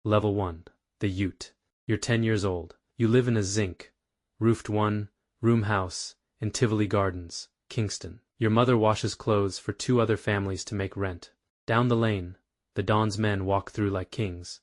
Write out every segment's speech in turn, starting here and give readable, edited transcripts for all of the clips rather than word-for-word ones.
Level 1. The Yout. You're 10 years old. You live in a zinc-roofed one-room house in Tivoli Gardens, Kingston. Your mother washes clothes for 2 other families to make rent. Down the lane, the Don's men walk through like kings.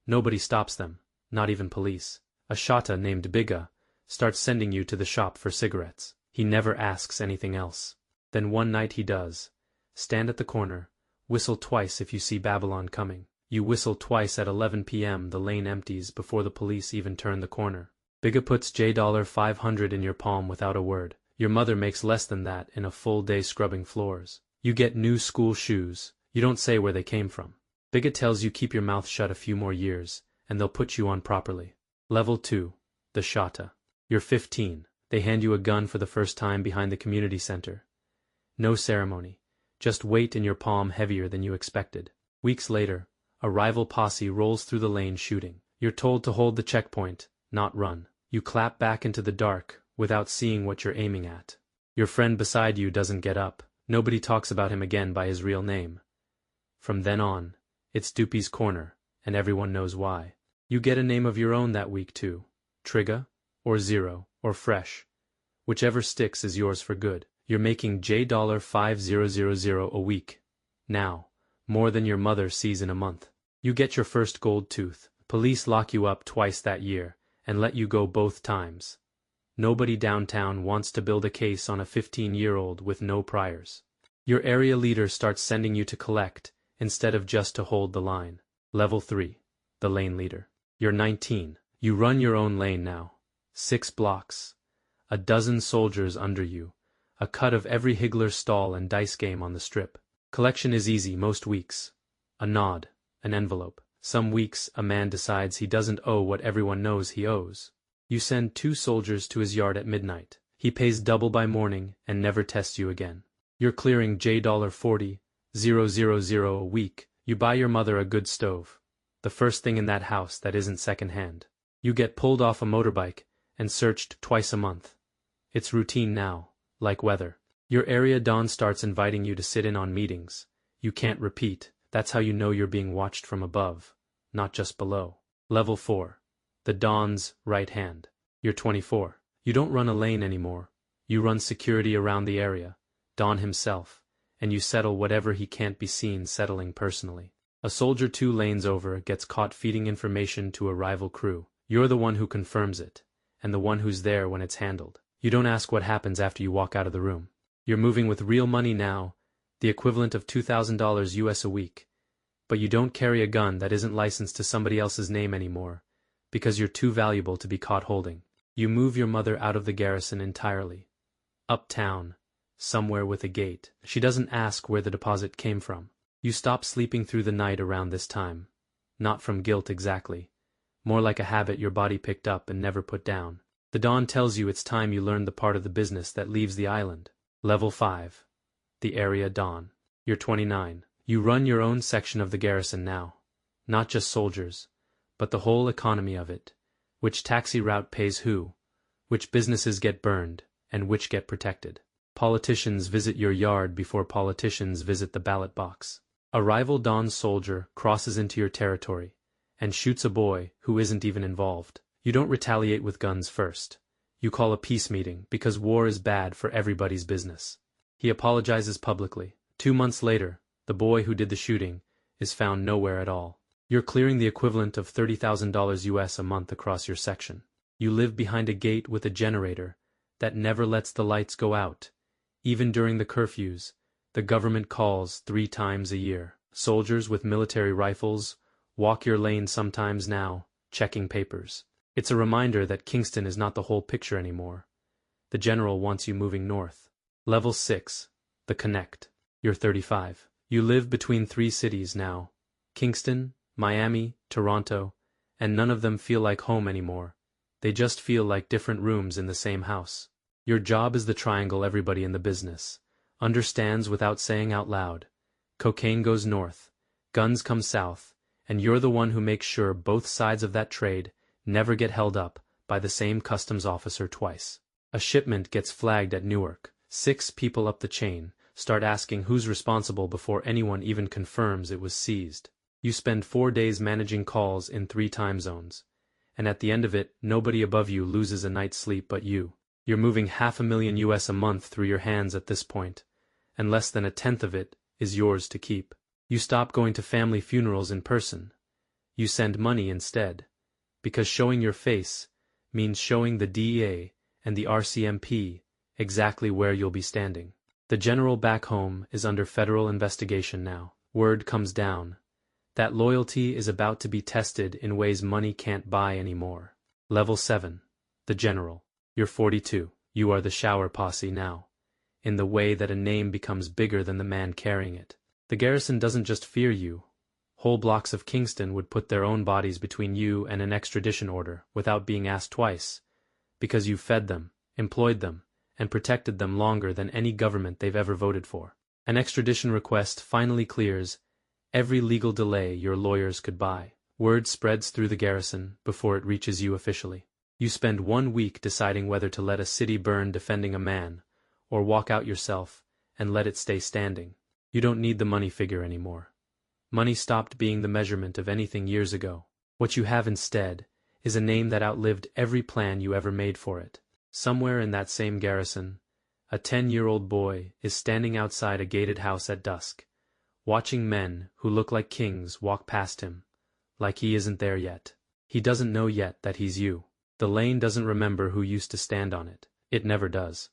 Nobody stops them, not even police. A Shotta named Bigga starts sending you to the shop for cigarettes. He never asks anything else. Then one night he does. Stand at the corner, whistle twice if you see Babylon coming. You whistle twice at 11 p.m. The lane empties before the police even turn the corner. Bigga puts $500 in your palm without a word. Your mother makes less than that in a full day scrubbing floors. You get new school shoes. You don't say where they came from. Bigga tells you keep your mouth shut a few more years, and they'll put you on properly. Level 2. The Shotta. You're 15. They hand you a gun for the first time behind the community center. No ceremony. Just weight in your palm heavier than you expected. Weeks later, a rival posse rolls through the lane shooting. You're told to hold the checkpoint, not run. You clap back into the dark without seeing what you're aiming at. Your friend beside you doesn't get up. Nobody talks about him again by his real name. From then on, it's Doopey's Corner, and everyone knows why. You get a name of your own that week too. Trigga, or Zero, or Fresh. Whichever sticks is yours for good. You're making $5000 a week. Now, more than your mother sees in a month. You get your first gold tooth. Police lock you up twice that year, and let you go both times. Nobody downtown wants to build a case on a 15-year-old with no priors. Your area leader starts sending you to collect, instead of just to hold the line. Level 3. The lane leader. You're 19. You run your own lane now. 6 blocks. A dozen soldiers under you. A cut of every higgler stall and dice game on the strip. Collection is easy most weeks. A nod, an envelope. Some weeks a man decides he doesn't owe what everyone knows he owes. You send 2 soldiers to his yard at midnight. He pays double by morning and never tests you again. You're clearing $40,000 a week. You buy your mother a good stove. The first thing in that house that isn't second-hand. You get pulled off a motorbike and searched twice a month. It's routine now, like weather. Your area Don starts inviting you to sit in on meetings. You can't repeat. That's how you know you're being watched from above, not just below. Level 4. The Don's right hand. You're 24. You don't run a lane anymore. You run security around the area, Don himself, and you settle whatever he can't be seen settling personally. A soldier 2 lanes over gets caught feeding information to a rival crew. You're the one who confirms it, and the one who's there when it's handled. You don't ask what happens after you walk out of the room. You're moving with real money now, the equivalent of $2,000 US a week, but you don't carry a gun that isn't licensed to somebody else's name anymore, because you're too valuable to be caught holding. You move your mother out of the garrison entirely. Uptown, somewhere with a gate. She doesn't ask where the deposit came from. You stop sleeping through the night around this time. Not from guilt exactly. More like a habit your body picked up and never put down. The Don tells you it's time you learned the part of the business that leaves the island. Level 5. The area Don. You're 29. You run your own section of the garrison now. Not just soldiers, but the whole economy of it. Which taxi route pays who, which businesses get burned, and which get protected. Politicians visit your yard before politicians visit the ballot box. A rival Don soldier crosses into your territory and shoots a boy who isn't even involved. You don't retaliate with guns first. You call a peace meeting because war is bad for everybody's business. He apologizes publicly. 2 months later, the boy who did the shooting is found nowhere at all. You're clearing the equivalent of $30,000 US a month across your section. You live behind a gate with a generator that never lets the lights go out. Even during the curfews, the government calls 3 times a year. Soldiers with military rifles walk your lane sometimes now, checking papers. It's a reminder that Kingston is not the whole picture anymore. The general wants you moving north. Level 6. The Connect. You're 35. You live between 3 cities now. Kingston, Miami, Toronto, and none of them feel like home anymore. They just feel like different rooms in the same house. Your job is the triangle everybody in the business understands without saying out loud. Cocaine goes north, guns come south, and you're the one who makes sure both sides of that trade never get held up by the same customs officer twice. A shipment gets flagged at Newark. 6 people up the chain start asking who's responsible before anyone even confirms it was seized. You spend 4 days managing calls in 3 time zones. And at the end of it, nobody above you loses a night's sleep but you. You're moving $500,000 US a month through your hands at this point, and less than 1/10 of it is yours to keep. You stop going to family funerals in person. You send money instead, because showing your face means showing the DEA and the RCMP exactly where you'll be standing. The general back home is under federal investigation now. Word comes down that loyalty is about to be tested in ways money can't buy anymore. Level 7. The General. You're 42. You are the Shower Posse now, in the way that a name becomes bigger than the man carrying it. The garrison doesn't just fear you. Whole blocks of Kingston would put their own bodies between you and an extradition order without being asked twice, because you fed them, employed them, and protected them longer than any government they've ever voted for. An extradition request finally clears every legal delay your lawyers could buy. Word spreads through the garrison before it reaches you officially. You spend 1 week deciding whether to let a city burn defending a man, or walk out yourself and let it stay standing. You don't need the money figure anymore. Money stopped being the measurement of anything years ago. What you have instead is a name that outlived every plan you ever made for it. Somewhere in that same garrison, a 10-year-old boy is standing outside a gated house at dusk, watching men who look like kings walk past him, like he isn't there yet. He doesn't know yet that he's you. The lane doesn't remember who used to stand on it. It never does.